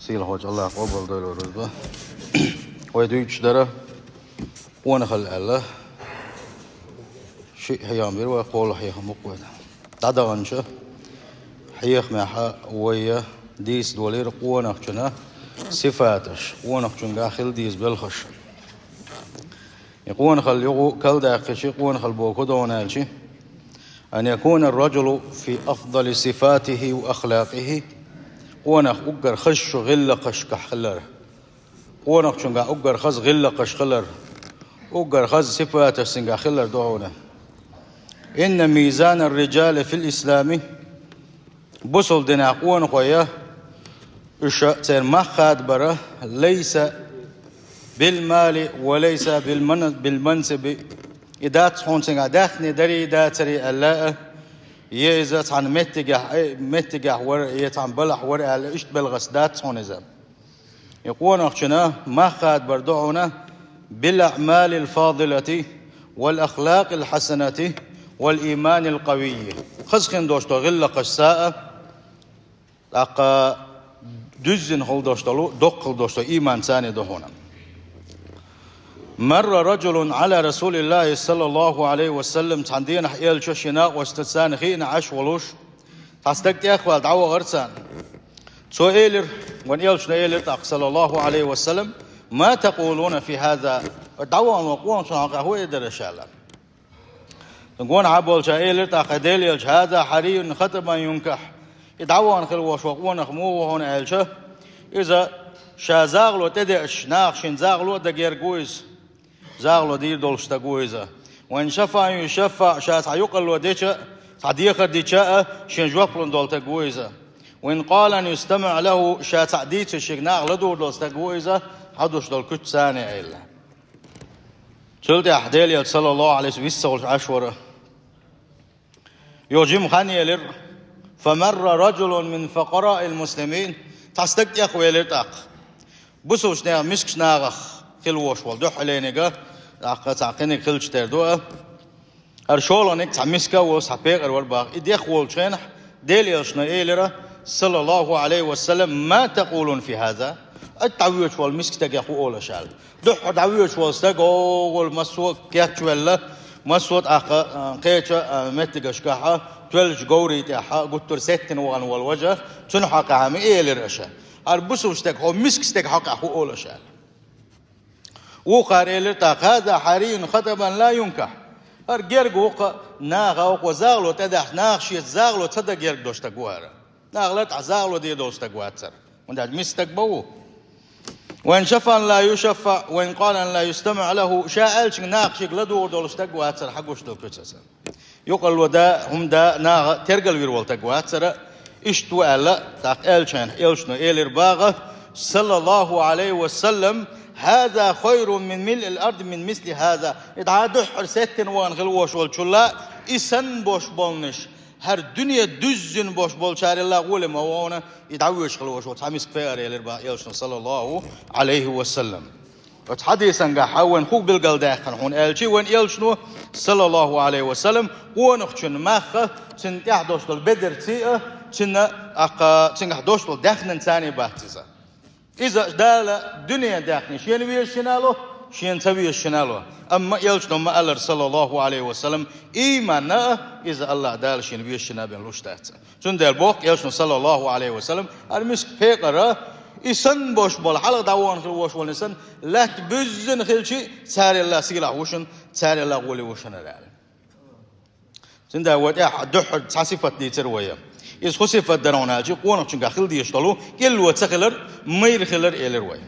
سيل حوج الله قبل دول رزبه ويدويش درة ونخل الله شيء هيام بير ويقول حيخ مقود تعدغنش حيخ معها ويا ديس دولير ونخشنا صفاتش ونخشن داخل ديس بالخش يقول خل يقو كل داخل شيء يقول خل بوكدون الشيء أن يكون الرجل في أفضل صفاته وأخلاقه ونخ أجر خش غل قش كحلر ونخ شنقا أجر خز غل قش خلر أجر خز صفات سنقا خلر دعونا إن ميزان الرجال في الإسلام بصل دناق ونخ وياه إشتر مخاد برا ليس بالمال وليس بالمنصب إذا تحون سنقا داخني دري إذا تري الله يزت عن متجح ور يتعن بلح ور على إشت بالغسدات صونزم يقول أخشنا ما خاد بردعونا بالأعمال الفاضلة والأخلاق الحسنة والإيمان القوي خزخن دوشتو غلا قشاء أقا دزن خل دوشتو دقل دوشتو إيمان ثاني دهونا مر رجل على رسول الله صلى الله عليه وسلم تعندين حيال ششناء واستسان خينا عش ولوش تصدقت يا أخوة دعوة غرسان سو إيلر وان إيلشنا إيلر صلى الله عليه وسلم ما تقولون في هذا الدعوة المقوم شنعق هو إدر الشالة نقول عبول شا إيلر تاقديل يلش هذا حري ختما ينكح يدعوة نخل وشوقون نخموه هنا إيلشه إذا شازاغلو تدعش ناقشين زاغلو دقير قويس زاغلو دير دولشتا قويزة وإن شفع يشفع شاس عيقل وديشا تعديخر ديشا شين جوقلن دولتا قويزة وإن قال أن يستمع له شاس عديت الشيقناغ لدور دولتا قويزة حدوش دول كت ثاني إلا سلت أحديلي صلى الله عليه وسلم يسغل عشورة يوجم خاني لر فمر رجل من فقراء المسلمين تصدق يا أخوي لرتاق بسوش ناغ مسكش ناغخ خلوش والدوح علينيقا تعقيني خلش تردوها أرشولونيك تعمسكا وصحبيق الورباق إدي أخوال شينح ديل يلشنا إيلرا صلى الله عليه وسلم ما تقولون في هذا التعويش والمسك تاق يخو أولا شال دوح تعويش والستاق أول مسوك كياتشوالله مسوك أخا قيتشا متقشكاحا تولج قوري تاحا قلتر ستن وغن والوجه تنحا قهامي إيلر أشا أربسو ستاق هو مسك ستاق حقا أخو أولا شال وقار إيلر تاق هذا حري ختما لا ينكح أرجرق وقا ناغا وقا زاغلو تدح ناغ شيت زاغلو تدا جرق دوشتا قوارا ناغلت عزاغلو دي دوشتا قواتر وندعج مستك بوو وإن شفع لا يشفع وإن قال أن لا يستمع له شاءلش ناقشك لدور دولشتا قواتر حقوش دو كتسا يقول ودا هم دا ناغا ترقل ويرول تقواتر اشتو ألا تاق إلشان إلشنو إيلر باغا صلى الله عليه وسلم هذا خير من ملء الأرض من مثل هذا إدعا دحر ستن وان غلوش والشلا إسن بوش بولنش هر دنيا دزن بوش بول شاري الله قول ما وانا يدعوش غلوش وتحمس كفاير يلربا يلشن صلى الله عليه وسلم وتحديثا قاحا وين خوك بالقل داخل هون ألشي وين يلشنو صلى الله عليه وسلم ونخشن ماخة تن يحدوش البدر تيئة تن يحدوش داخل ثاني باهتزا إذا دال دنيا داخل شين ويشنالو شين تويشنالو أما يلشنو ما ألر صلى الله عليه وسلم إيمانا إذا الله دال شين ويشنا بين لوشتات تن دال بوق يلشنو صلى الله عليه وسلم المسك فيقرا إسن بوش بول حلق دعوان خل وش والنسن لا تبزن خل شيء سار الله سيلا وشن سار الله قولي وشنا العالم تن دال ودي دحر صفة دي ترويه إذا خصفت درونا جي قونا شنقا خل دي يشتلو كل وتخلر مير خلر إلر وي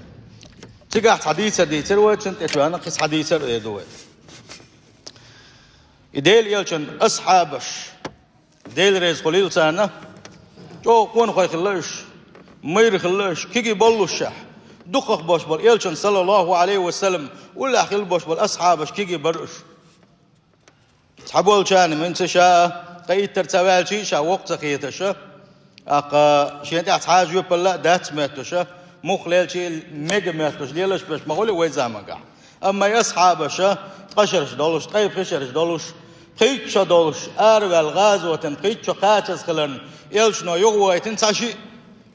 تقع حديثة دي تروي تنت اتوانا قص حديثة دوي إديل يلشن أصحابش ديل ريز خليل سانا جو قونا خوي خلرش مير خلرش كيكي بولو الشح دقق باش بول يلشن صلى الله عليه وسلم ولا خل باش بول أصحابش كيكي برش صحابول كان من تشاء قيد ترتوال شيء شا وقت قيتشة أقا شيء أنت حاج يبلا دات ماتشة مخلل شيء ميج ماتش ليش بس ما هو اللي ويزامك أما يصحابشة قشرش دولش قيب قشرش دولش قيتش دولش أروى الغاز وتن قيتش قاتش خلنا يلش نو يغوى تنساشي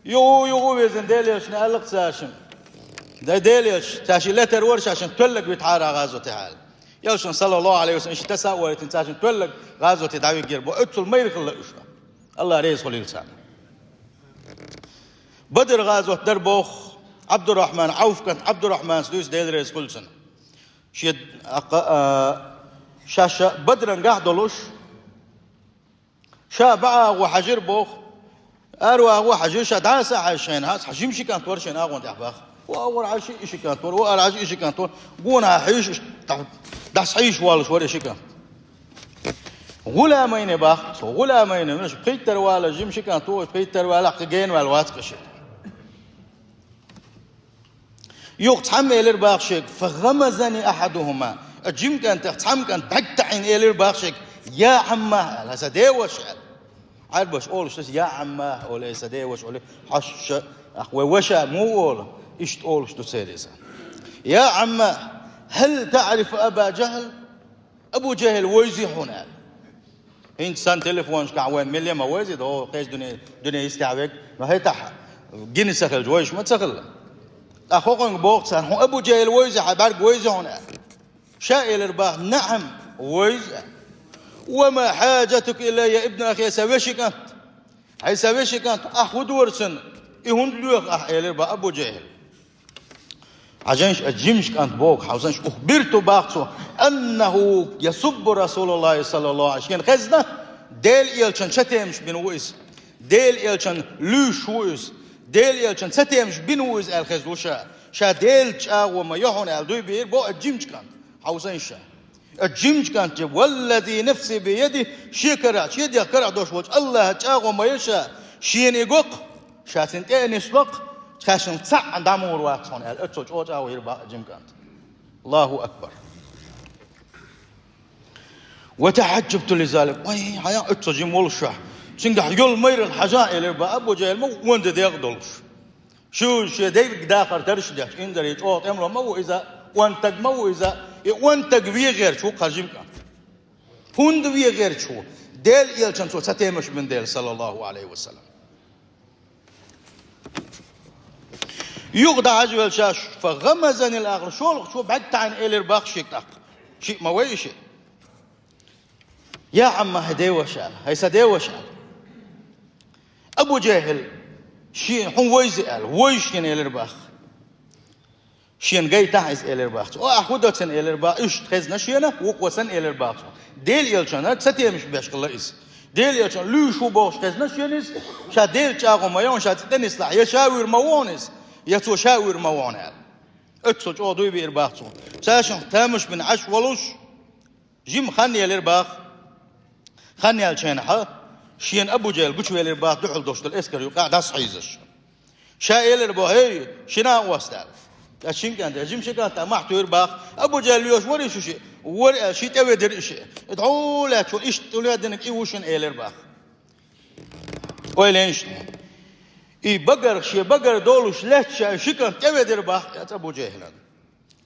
يو بيزن ديليش نقلق ساشم ده ديليش تاشي لا ترورش عشان تولق بيتحارى غازو تعال يوشن صلى الله عليه وسلم ايش تساوى تنساشن تولق غازو تدعوي جيربو اتل ما يدخل الله ريز خليل سان بدر غازو دربوخ عبد الرحمن عوف كانت عبد الرحمن سدوس ديل ريز كل سنة شيد شاشة بدر قاعدلوش شابع وحجر بوخ أروى وحجر شدعا ساعة شين هاس حجيم شي كانت ورشين أغوان تحباخ وأول عشي إشي كانت ور وأول عشي إشي كانت ور قونا حيش دحس حيش والش ور إشي كانت غلامين باخ غلامين منش بيتر ولا جيم شي كانت ور بيتر ولا قجين ولا واتقشي يوقت حم إلير باخشك فغمزني أحدهما الجيم كانت تحم كانت بقتعين إلير باخشك يا عمه هذا ديوش عربش أولش يا عمه ولا سديوش ولا حش ووشا مو ولا إيش تقولش تسيريزا يا عمه هل تعرف أبا جهل أبو جهل ويزي هنا إنت سان تليفونش كعوين مليا ما ويزي ده قيس دنيا يستعبك ما هي تح جيني سخل جويش ما تسخل أخوكم بوقت هو أبو جهل ويزي حبارك ويزي هنا شائل الرباح نعم ويزي وما حاجتك إلي يا ابن أخي سويشي كانت هاي سويشي كانت أخذ ورسن يهون ليوخ أحيال الرباح أبو جهل عجنش الجمش كانت بوك حوزنش أخبرت باقصو أنه يسب رسول الله صلى الله عليه وسلم خزنة ديل إيلشان شتيمش بنويس ديل إيلشان لوش ويس ديل إيلشان ستيمش بنويس الخزلو شا ديل شا وما يهون الدوي بير بو الجمش كانت حوزنش الجمش كانت والذي نفسي بيده شكرا شيد يكرع دوش وجه الله شا وما يشاء شين يقق شاتن تاني سبق خاشن تسع دامور واقصون الاتوج اوج او يربا جيم كانت الله اكبر وتعجبت لذلك وي حيا اتوج مولشح شنقح يول مير الحجائل يربا ابو جهل مو وند يقدلش شو دايق داخل ترشدح اندر يجوط امر مو اذا وانتق مو اذا وانتق في غير شو قاجيم كانت هند في غير شو ديل يلشن سو ستيمش من ديل صلى الله عليه وسلم يغدى عجب الشاش فغمزني الآخر شو بعدت عن إلير باخشك شيء ما ويشي يا عم هدي وشال هاي سدي وشال أبو جهل شين هم ويزئل ويشين إلير باخ شين جاي تعز إلير باخ وأخذتن إلير باخ إيش تخزنا شينه وقوسن إلير باخ ديل يلشان ستي مش بيش الله إس ديل يلشان لو شو باش تخزنا شينس شا ديل تاعو ما يون شا تنس لا يشاور موونس يتشاور موانع اتسوج او دوي بيرباخو ساشن تامش من عش ولوش جيم خاني الارباخ خاني الشينحه شين ابو جهل قش الارباخ دخل دوشت الاسكر يقع داس حيزش شايل الارباخ هي شنا وستال شين كان جيم شكا تمحت يرباخ ابو جهل يوش وري شو شيء ور شي تودر شيء ادعوا لا شو ايش تولدنك ايوشن الارباخ ويلينش إي بقر شيء بقر دولش لهش شكل تبدر باخ يا أبو جهل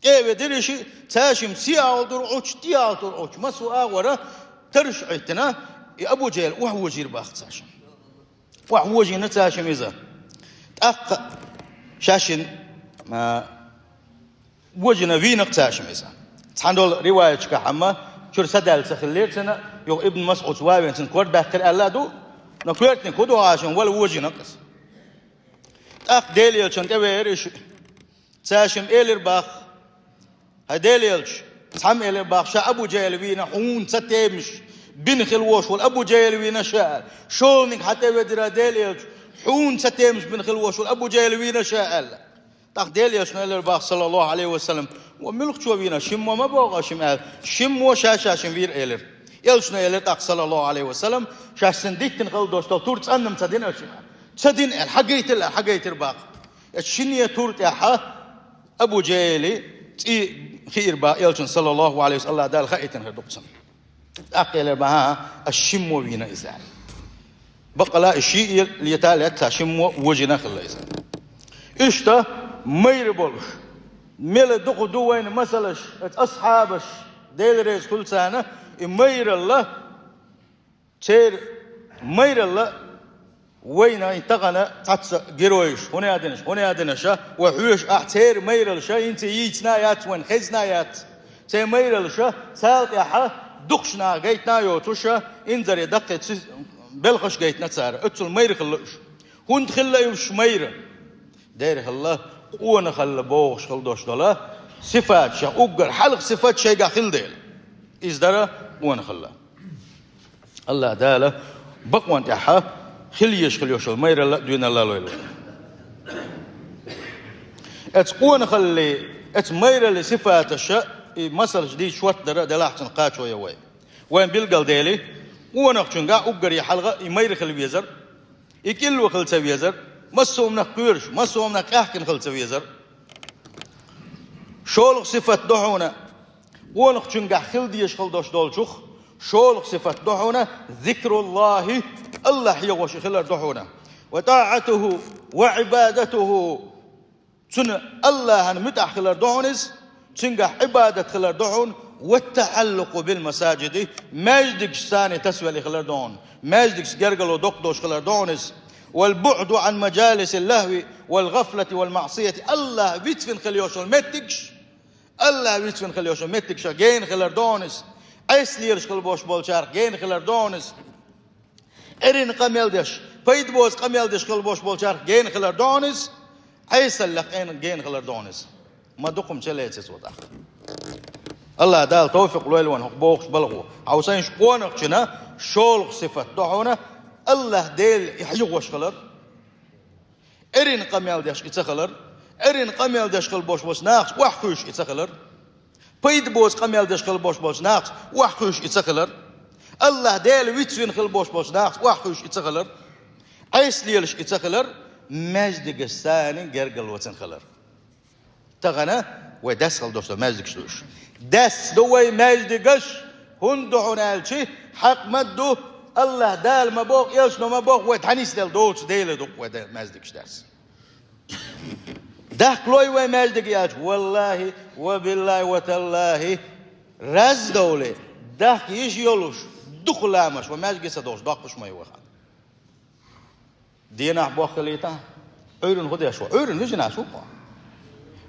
تبدر شيء تاشم سياو درعوش تياو درعوش ما سوا ورا ترش عتنا أبو جهل وهو جير باخ تاشم وهو جير نتاشم إذا أق شاشن ما وجنا فينق تاشم إذا تحندول رواية كحما شر سدال سخليت سنة يو ابن مسعود وابن سن كورد باكر الله دو نكورتني كدو عاشن ولا وجنا قص أخ ديليلش أنت ويرش تاشم إلير باخ هديليلش تحم إلير باخ شا أبو جهل وينا حون ستيمش بين خلوش والأبو جهل وينا شاء شولنك حتى ودرا ديليلش حون ستيمش بين خلوش والأبو جهل وينا شاء تاخ ديليلش إلير باخ صلى الله عليه وسلم وملك شو وينا شم وما بوغا شم وشاشا شم وير إلير يلشنا إلير تاخ صلى الله عليه وسلم شاش سنديتن خل دوستو تورت أنم تدين أشنا تدين الحقيت الله حقيت الباق الشنية تورت أحا أبو جهل تي خير با يلشن صلى الله عليه وسلم الله دال خائتن هردوقسن أقيل بها الشمو بينا إزال بقى لا الشيء اللي يتالي شمو وجنا خلا إزال إشتا مير بولش ميل دقو دوين مسلش أصحابش ديل ريس كل سنة مير الله تير مير الله وين يتغنى تاتس جيرويش هنا أدنش وحوش أحتير ميرلش أنت يتنايات وين خزنايات تي ميرلش سالت يا دقشنا جيتنا يوتوش إنزر دقت بلخش جيتنا تسار أتصل مير خلش هون خلا يوش مير داير الله وانا خلا بوش خلدوش دولا صفات شا أقر حلق صفات شيء قاخل ديل إزدرا وانا خلا الله داله بقوان تحا خليوش المير لا دوين الله لويل اتقون خلي اتمير اللي صفات الشا مثل جديد شوت درا دلاحتن قاتشو يوي وين بيلقل ديلي وانا خشنقا أقر يحلقا يمير خلي بيزر يكلو خل سويزر مسوم نقيرش مسوم نقاحكن خل سويزر شولق صفة دحونا ونق چنقح خل ديش خل دوش دولشوخ شولق صفة دحونا ذكر الله الله يغوش خلر دحونا وطاعته وعبادته سن الله متح خلر دحونس چنقح عبادة خلر دحون والتعلق بالمساجد ماجدك ساني تسوى لخلر دحون ماجدك سجرقلو دقدوش خلر دحونس والبعد عن مجالس اللهو والغفلة والمعصية الله بيتفن خليوش المتكش الله بيتفن خليوش المتكش جين خلر دونس عيس ليرش خلبوش بولشارك جين خلر دونس إرين قميلدش فيد بوز قميلدش خلبوش بولشارك جين خلر دونس عيس اللقين جين خلر دونس ما دقم شليت سوتا الله دال توفيق لويلون حقوقش بلغو عاوسين شقونك شنا شولق صفة دحونا الله ديل يحيوش خلر إرين قميل داش يتخلر إرين قميل داش خل بوش ناقص وحكوش يتخلر بيد بوز قميل داش خل بوش ناقص وحكوش يتخلر الله ديل ويتسوين خل بوش ناقص وحكوش يتخلر عيس ليلش يتخلر مجد قساني جرقل وتن خلر تغنى وداس خل دوش مجد شلوش داس دوي مجد قش هندو عنالشي حق مدو الله دال ما بوق يشنو ما بوق وتحنيس دل دوتش ديل دوق ودا مازدكش داس ده كلوي ومازدك ياج والله وبالله وتالله راز دولة ده يش يولوش دخلامش ومازدك سدوش داقش ما يوخا دينا بوخ خليتا عيرن خدي شو عيرن ويجنا شو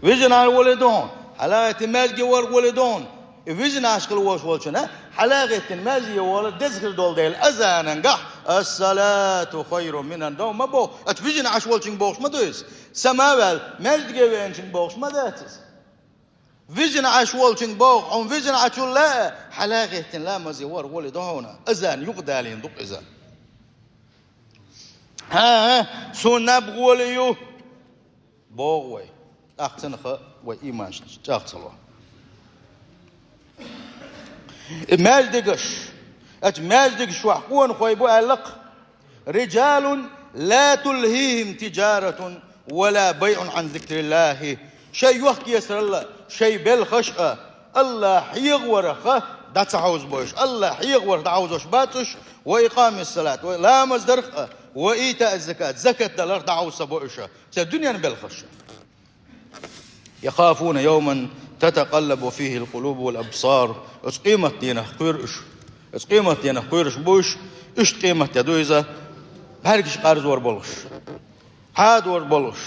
ويجنا الولدون حلاقة مازدك ولدون فيجن عشقل وش وشنا حلاقة المازية ولا دزخر دول ديل أذان نجح الصلاة خير من النوم ما بو أتفيجن عش والشين بوش ما دويس سماوال مالد جوين شين بوش ما داتس فيجن عش والشين بوش أو فيجن عش لا حلاقة لا مازية ولا دهونا أذان يقدالين دق أذان ها سناب غوليو بوغوي أحسن خ وإيمان أحسن مالدقش وحقون خويبو ألق رجال لا تلهيهم تجارة ولا بيع عن ذكر الله شيء وقت يسر الله شيء بالخشأة الله حيغور خ دات عاوز بوش الله حيغور دعوزوش باتش وإقام الصلاة ولا مصدر وإيتاء الزكاة زكاة دلار دعوز بوشة الدنيا بالخشأة يخافون يوما تتقلب فيه القلوب والأبصار إيش قيمة دينا قيرش إيش قيمة دينا قيرش بوش إيش قيمة يدويزة بهرقش قارز وربلش عاد وربلش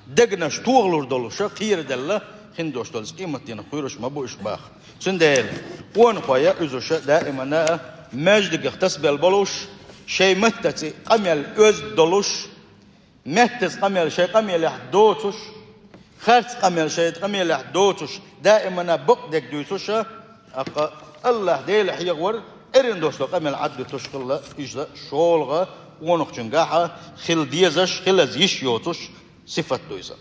دقناش توغلور دولش قير دلة خندوش دولش قيمة دينا قيرش ما بوش باخ سندال وان قوية إزوش دائما مجد يختص بالبلوش شيء متتي قميل أز دولش متس قميل شيء قميل يحدوتش خارج قميل شيء قميل يحدوتش دائما بقدك دويتش الله ديل حيغور إرن دوشلو قميل عد تشكل إجلا شولغا ونقشنقاحة خل ديزش خل زيش يوتش صفة دويزة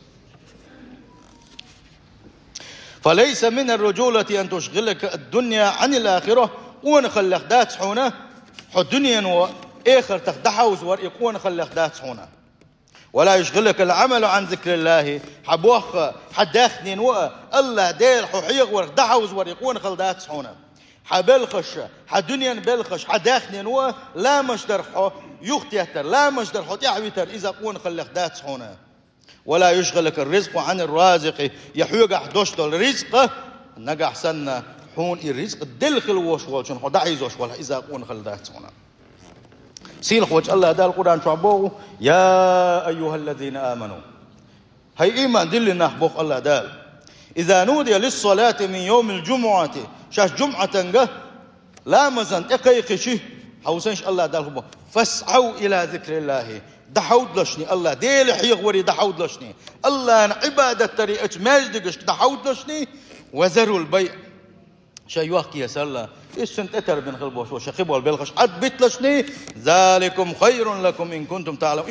فليس من الرجولة أن تشغلك الدنيا عن الآخرة ونخلق دات حونا الدنيا وآخر تخدحوز وريقون خلق دات حونا ولا يشغلك العمل عن ذكر الله حبوخ حداخنين الله ديل حيغ ورخدحوز وريقون خلدات حونا حبلخش حدنيا بلخش حداخنين لا مشدرحو يختيتر لا مشدرحو تعويتر إذا قون خلق دات حونا ولا يشغلك الرزق عن الرازق يحوق حدوشت الرزق نقع سنة حون الرزق دلخل وشوال شنحو دعيز وشوال إذا قون خلدات حونا سيلخ وجه الله دال القرآن شعبوه يا أيها الذين آمنوا هاي إيمان دلنا بوخ الله دال إذا نودي للصلاة من يوم الجمعة شاش جمعة لا مزن تقيقشي حوسنش الله دال فاسعوا إلى ذكر الله دحود لشني الله ديل حيغ وري دحود لشني الله عبادة طريقة مجدقش دحود لشني وذروا البيع شا يوحكي يا سلا إيش سنت أتر بن خلبوش وشخيب والبلغش عد بيتلشني ذلكم خير لكم إن كنتم تعلمون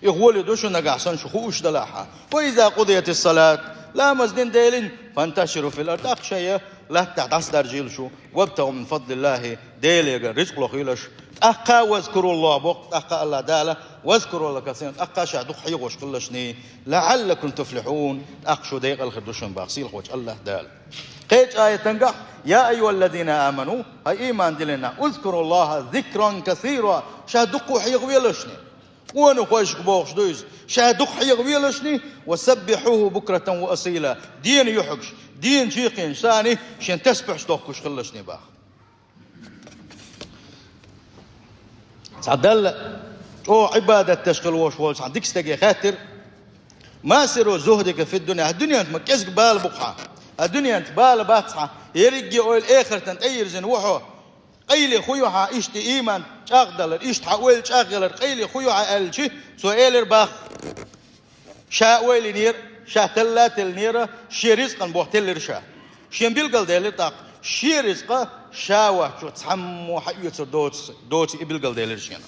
يغولي دوشنا قاعسان شخوش دلاحة وإذا قضيت الصلاة لا مزدين ديلين فانتشروا في الأرض أخشية لا تعدس درجيل شو وابتغوا من فضل الله ديلي رزق لخيلش أقا واذكروا الله بوقت أقا الله دالة واذكروا الله كثيرا أقا شعدوك حيغوش كلشني لعلكم تفلحون أقشوا ديق الخدوشن باقسيل خوش الله دال قيت آية تنقح يا أيها الذين آمنوا هاي إيمان دلنا اذكروا الله ذكرا كثيرا شهدوك حيغويلشني وانا خوش بوخش دويز شهدوك حيغويلشني وسبحوه بكرة وأصيلا دين يحقش دين شيقين ثاني شين تسبح شتوكش خلشني باخ تعدل او عبادة تشغل وش وش عندك استجي خاطر ما سروا زهدك في الدنيا انت مكيس بال بقحة الدنيا انت بال باتحة يرجع او الاخر تنتير زين وحو قيل خويها اشت ايمان شاغدل اشت حاول شاغل قيل خويها الشي سؤال باخ شاويل نير شاتلات النيره شي رزقا بوحتل رشا شي بيلقل ديل طاق شي رزقه شاوه شو تحمو حيوت دوت يبلقل ديل رشينا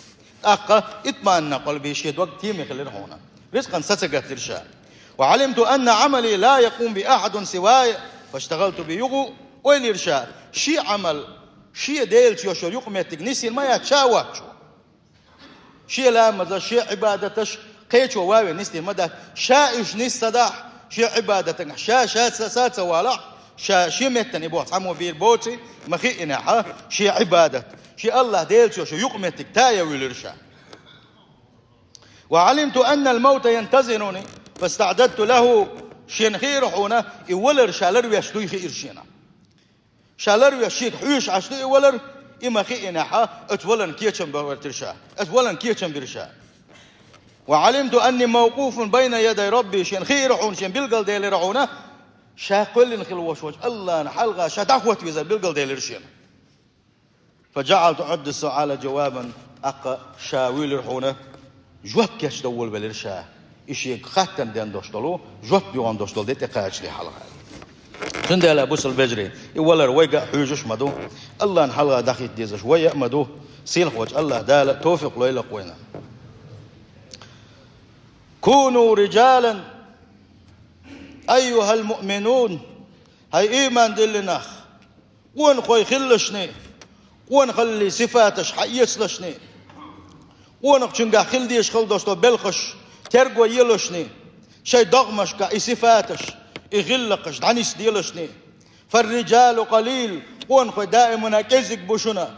أقا اطمئن قلبي شيد وقت تيمي خلينا هنا رزقا ستقت رشا وعلمت أن عملي لا يقوم بأحد سواي فاشتغلت بيغو وين رشا شي عمل شي ديل شو شو يقوم يتقنسين ما يتشاوه شي لا ماذا شي عبادتش قيش وواوي نستي مدى شائش نستداح شي عبادتك شا سات ولا شي متن بوت عمو بير بوتي مخينا ها شي عبادة شي الله ديل شو يقمتك تايا ويلرشا وعلمت أن الموت ينتظرني فاستعددت له شين خير حونا يولر شالر ويشتوي خير شينا شالر ويشيك حيوش عشتوي يولر إما خينا ها اتولن كيتشن بورترشا اتولن كيتشن برشا وعلمت أني موقوف بين يدي ربي شين خير حون شين بلقل ديل رعونا شاقل نخل وشوش الله نحلغا شدعوت ويزا بلقل ديل رشينا فجعلت عد السؤال جوابا أقا شاويل رحونا جواب كاش دول بالرشا إشي خاتن دين دوشتلو جواب بيوان دوشتل ديت إقاش لي حلغا جند على بوس البجري يولر ويقع حيوجش مدو الله نحلغا داخل ديزش ويا مدو سيلخ وجه الله دال توفق ليلة قوينا كونوا رجالا أيها المؤمنون هاي إيمان دلنا وين خوي خلشني وين خلي صفاتش حيس لشني وين خشنقا خلديش خلدوشتو بلخش ترقو يلشني شي ضغمش كا صفاتش يغلقش دعنيس ديلشني فالرجال قليل وين خوي دائما كزك بوشنا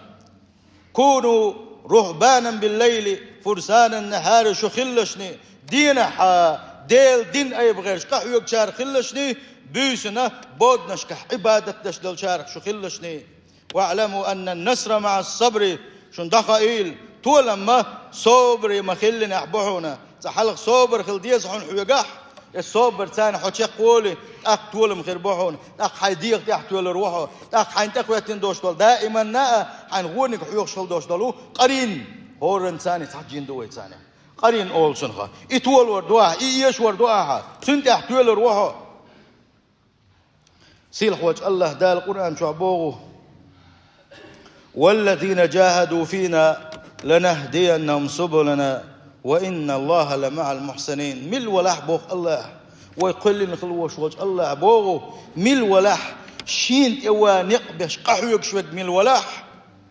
كونوا رهبانا بالليل فرسان النهار شو خلشني دينها ديل دين أي بغيرش كحيوك شار خلشني بيسنا بودنش كح عبادتش دل شارك شو خلشني واعلموا أن النصر مع الصبر شن دخائيل طولما صبر مخلنا أحبحونا زحلق صبر خل ديز حن حيقح الصبر تاني حتشق قولي أخ طول مخربحون أخ حيديق تحت ولا روحه أخ حينتقوى تندوش دول دائما نا حنغونك حيوك شل دوش دلو قرين هورن تاني تحجين دوي تاني قرين أول سنخا إتول وردوها إيش وردوها سنت أحتوال روحه سيلح وجه الله دال القرآن شعبوه والذين جاهدوا فينا لنهدينهم سبلنا وإن الله لمع المحسنين مل ولح بوخ الله ويقول لنا خلوش وجه الله بوغو مل ولح شين توا نقبش قحوك شوك مل ولح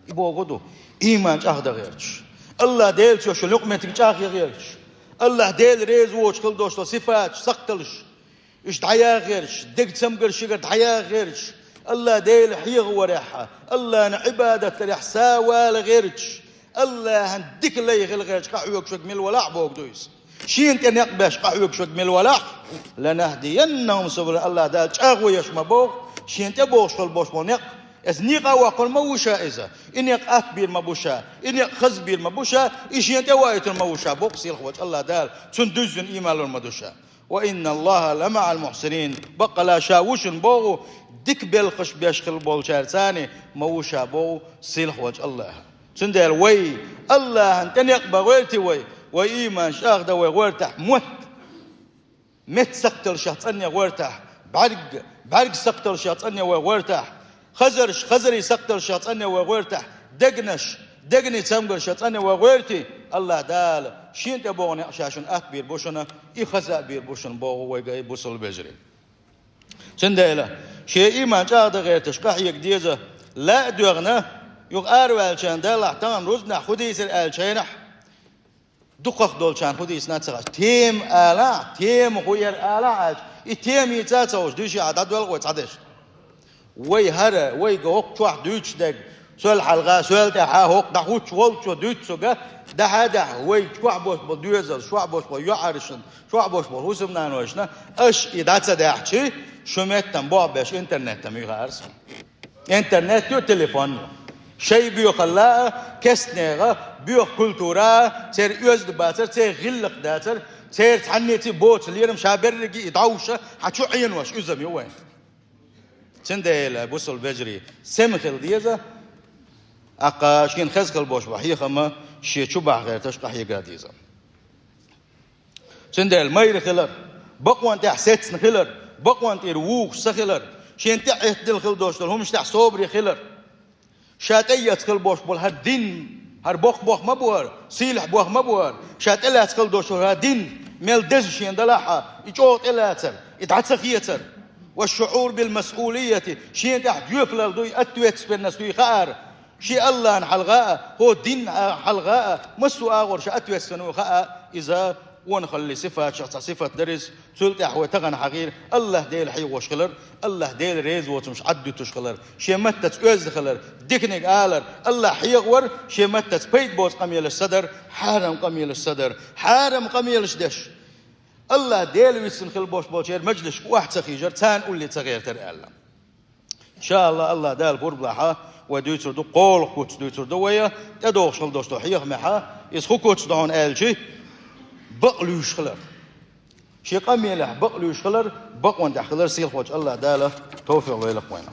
يبوغدو إيمان أهد غيرش الله ديل شو لقمتك جاخي غيرش الله ديل ريز ووش كل دوش صفات سقتلش إيش دعيا غيرش دق سمقر شجر دعيا غيرش الله ديل حيغ وريحة الله نعبادة ريح ساوى لغيرش الله هنديك اللي يغل غيرش قحوك شوك مل ولاح بوك دويس شين كان يقبش قحوك شوك مل ولاح لنهدينهم سبل الله دال شاغو يشما بوك شين تبوش في البوش مونيق نيقا وقل موشا إذا إنك أكبر مبوشا إنك خزبير مبوشا إيش ينتوايت الموشا بوكسي الخوات الله دال تندزن إيمال المدوشا وإن الله لمع المحسنين بقى لا شاوش بوغو ديك بالخش بيشخل بول شارتاني موشا بو سيل خوات الله تندل وي الله أنت يقبى غيرتي وي وإيمان شاغدا وغيرتح مت سقتل شاطني غيرتح بعرق سقتل شاطني وغيرتح خزري سقتل شاطني وغيرتح دقني تمغر شاطني وغيرتي الله دال شين تبوني عشان أكبر بوشنا إخزاء بير بوشن بوغو ويقاي بوصل بجري سنديلا شيء إيمان شاغدا غير تشقح يقديزة لا دوغنا يغارو الشان دال احتان روزنا خديس الشينح دقق دولشان خديس ناتسغاش تيم آلا تيم غير آلا تيم يتاتوش دوشي عدد والغوي تعدش وي هرا وي قوق توح دوش دق سؤال حلقة سؤال تحا هوق دحوش والشو دوتسوغا ده وي شوع بوش بدوزر شوع بوش بيعرشن شوع بوش بروسم نانوشنا اش إداتة دحشي شميتن بابش انترنت ميغارس انترنت يو تليفون شيء بيو خلاء كسنيغا بيو كولتورا تير يوزد باتر تير غلق داتر تير تحنيتي بوت ليرم شابرقي يدعوشة حتشو عين واش يزمي وين تنديل بوصل بجري سمخل ديزا أقاشين خزقل بوش وحي خما شي شبع غير تشقح يقاديزا تنديل مير خلر بقوان تح ستسن خلر بقوان تير ووخ سخلر شين تح اهدل خل دوشتر هم مش تح صوبري خلر شاتيت خل بوش بول هالدين هر بوخ مبوار سيلح بوخ مبوار شاتيت خل دوشتر هالدين ميل دز شين دلاحة يجوط إلا تر يتعتسخيتر والشعور بالمسؤولية شين تحت يفلل دوي أتويتس بالناس دوي خار شي الله حلغاء هو دين حلغاء مسو آغر شا أتويتس فنو خاء إذا ونخلي صفات شخص صفة درس سلطة حوي تغن حقير الله ديل حي وشخلر الله ديل ريز وتمش عدو تشخلر شي متت أوز خلر ديكنيك آلر الله حيغور شي متت بيت بوز قميل الصدر حارم قميل الصدر حارم قميل الشدش الله ديل ويسن خل بوش بوشير مجلس واحد سخيجر تان قول لي تغير ترألا إن شاء الله دال قربلها ودوتر دو قول خوت دوتر دوية تدوغ شغل دوستو حيغ محا يسخو كوتس دهون آلجي بقلوش خلر شي قميله بقلوش خلر بقوان دحخلر سيل خوش الله داله توفيق ويلق وينه